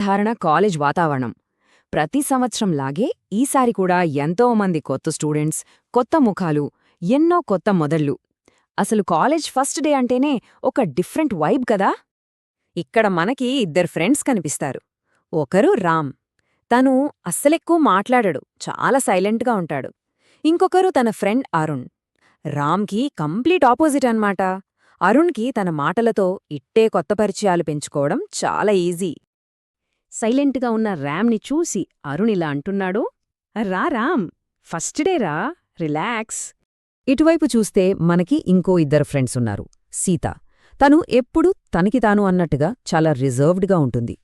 సాధారణ కాలేజ్ వాతావరణం. ప్రతి సంవత్సరంలాగే ఈసారి కూడా ఎంతో మంది కొత్త స్టూడెంట్స్, కొత్త ముఖాలు, ఎన్నో కొత్త మొదళ్ళు. అసలు కాలేజ్ ఫస్ట్ డే అంటేనే ఒక డిఫరెంట్ వైబ్ కదా. ఇక్కడ మనకి ఇద్దరు ఫ్రెండ్స్ కనిపిస్తారు. ఒకరు రామ్. తను అస్సలెక్కువ మాట్లాడడు, చాలా సైలెంట్గా ఉంటాడు. ఇంకొకరు తన ఫ్రెండ్ అరుణ్. రామ్కి కంప్లీట్ ఆపోజిట్ అన్మాట. అరుణ్కి తన మాటలతో ఇట్టే కొత్త పరిచయాలు పెంచుకోవడం చాలా ఈజీ. సైలెంట్గా ఉన్న ర్యామ్ని చూసి అరుణిలా అంటున్నాడు, రా రామ్, ఫస్ట్ డే రా, రిలాక్స్. ఇటువైపు చూస్తే మనకి ఇంకో ఇద్దరు ఫ్రెండ్స్ ఉన్నారు. సీత. తను ఎప్పుడూ తనకి తాను అన్నట్టుగా చాలా రిజర్వ్డ్గా ఉంటుంది.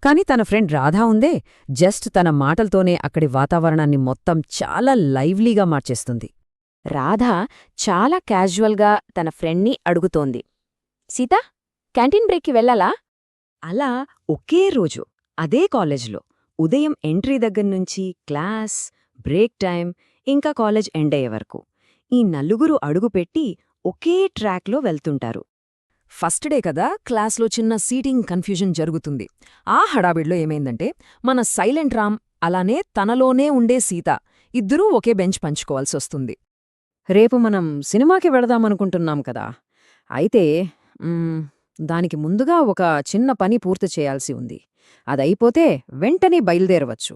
కాని తన ఫ్రెండ్ రాధా ఉందే, జస్ట్ తన మాటలతోనే అక్కడి వాతావరణాన్ని మొత్తం చాలా లైవ్లీగా మార్చేస్తుంది. రాధా చాలా క్యాజువల్గా తన ఫ్రెండ్ని అడుగుతోంది, సీతా, క్యాంటీన్ బ్రేక్కి వెళ్ళాలా? అలా ఒకే రోజు అదే కాలేజ్లో ఉదయం ఎంట్రీ దగ్గర్నుంచి క్లాస్, బ్రేక్ టైం, ఇంకా కాలేజ్ ఎండ్ అయ్యే వరకు ఈ నలుగురు అడుగుపెట్టి ఒకే ట్రాక్లో వెళ్తుంటారు. ఫస్ట్ డే కదా, క్లాస్లో చిన్న సీటింగ్ కన్ఫ్యూజన్ జరుగుతుంది. ఆ హడావిడ్లో ఏమైందంటే, మన సైలెంట్ రామ్ అలానే తనలోనే ఉండే సీత ఇద్దరూ ఒకే బెంచ్ పంచుకోవాల్సొస్తుంది. రేపు మనం సినిమాకి వెళదామనుకుంటున్నాం కదా, అయితే దానికి ముందుగా ఒక చిన్న పని పూర్తి చేయాల్సి ఉంది. అదయిపోతే వెంటనే బయలుదేరవచ్చు.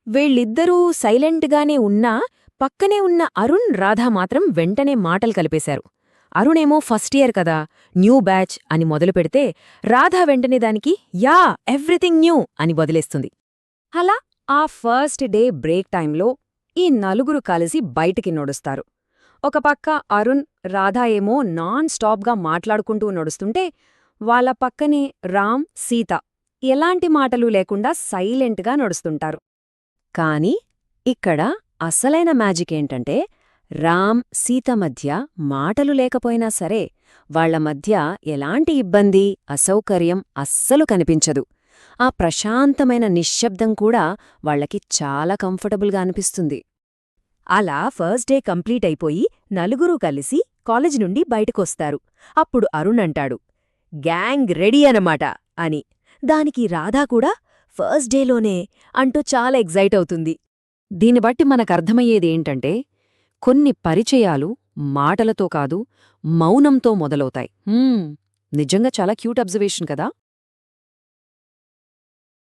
వీళ్ళిద్దరూ సైలెంట్గానే ఉన్నా పక్కనే ఉన్న అరుణ్, రాధా మాత్రం వెంటనే మాటలు కలిపేశారు. అరుణేమో ఫస్ట్ ఇయర్ కదా, న్యూ బ్యాచ్ అని మొదలుపెడితే, రాధా వెంటనే దానికి యా, ఎవ్రీథింగ్ న్యూ అని వదిలేస్తుంది. అలా ఆ ఫస్ట్ డే బ్రేక్ టైంలో ఈ నలుగురు కలిసి బయటికి నడుస్తారు. ఒక పక్క అరుణ్, రాధా ఏమో నాన్ స్టాప్గా మాట్లాడుకుంటూ నడుస్తుంటే, వాళ్ళ పక్కనే రామ్, సీత ఎలాంటి మాటలు లేకుండా సైలెంట్గా నడుస్తుంటారు. కాని ఇక్కడ అసలైన మ్యాజిక్ ఏంటంటే, రామ్, సీత మధ్య మాటలు లేకపోయినా సరే వాళ్ల మధ్య ఎలాంటి ఇబ్బంది, అసౌకర్యం అస్సలు కనిపించదు. ఆ ప్రశాంతమైన నిశ్శబ్దం కూడా వాళ్లకి చాలా కంఫర్టబుల్గా అనిపిస్తుంది. అలా ఫస్ట్ డే కంప్లీట్ అయిపోయి నలుగురూ కలిసి కాలేజ్ నుండి బయటకొస్తారు. అప్పుడు అరుణ్ అంటాడు, గ్యాంగ్ రెడీ అనమాట అని. దానికి రాధా కూడా ఫస్ట్ డేలోనే అంటూ చాలా ఎగ్జైట్ అవుతుంది. దీన్ని బట్టి మనకర్థమయ్యేదేంటంటే, కొన్ని పరిచయాలు మాటలతో కాదు, మౌనంతో మొదలవుతాయి. నిజంగా చాలా క్యూట్ అబ్జర్వేషన్ కదా.